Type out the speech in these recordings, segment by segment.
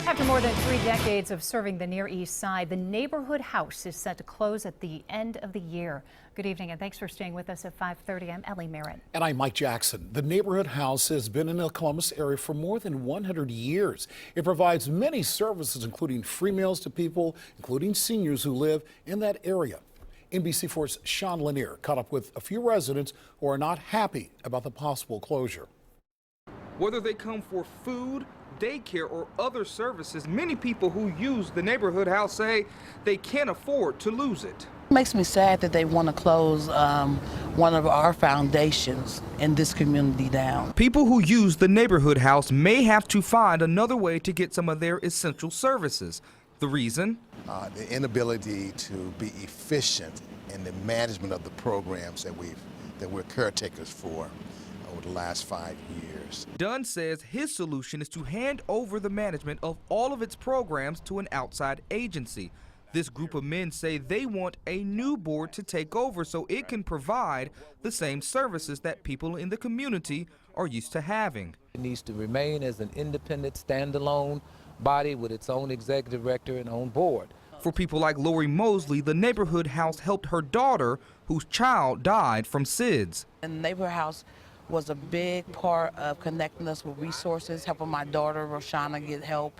After more than 3 decades of serving the Near East Side, the Neighborhood House is set to close at the end of the year. Good evening, and thanks for staying with us at 5:30. I'm Ellie Merritt. And I'm Mike Jackson. The Neighborhood House has been in the Columbus area for more than 100 years. It provides many services, including free meals to people, including seniors who live in that area. NBC4's Sean Lanier caught up with a few residents who are not happy about the possible closure. Whether they come for food, daycare, or other services, many people who use the Neighborhood House say they can't afford to lose it. It makes me sad that they want to close one of our foundations in this community down. People who use the Neighborhood House may have to find another way to get some of their essential services. The reason? The inability to be efficient in the management of the programs that we're caretakers for over the last 5 years. Dunn says his solution is to hand over the management of all of its programs to an outside agency. This group of men say they want a new board to take over so it can provide the same services that people in the community are used to having. It needs to remain as an independent, standalone body with its own executive director and own board. For people like Lori Mosley, the Neighborhood House helped her daughter, whose child died from SIDS. And the Neighborhood House was a big part of connecting us with resources, helping my daughter, Roshana, get help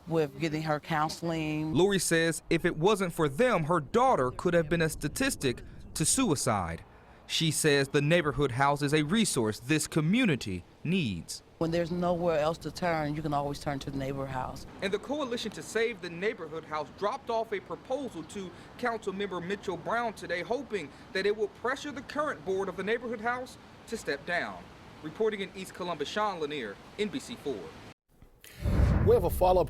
with getting her counseling. Lori says if it wasn't for them, her daughter could have been a statistic to suicide. She says the Neighborhood House is a resource this community needs. When there's nowhere else to turn, you can always turn to the Neighborhood House. And the Coalition to Save the Neighborhood House dropped off a proposal to Councilmember Mitchell Brown today, hoping that it will pressure the current board of the Neighborhood House to step down. Reporting in East Columbus, Sean Lanier, NBC4. We have a follow-up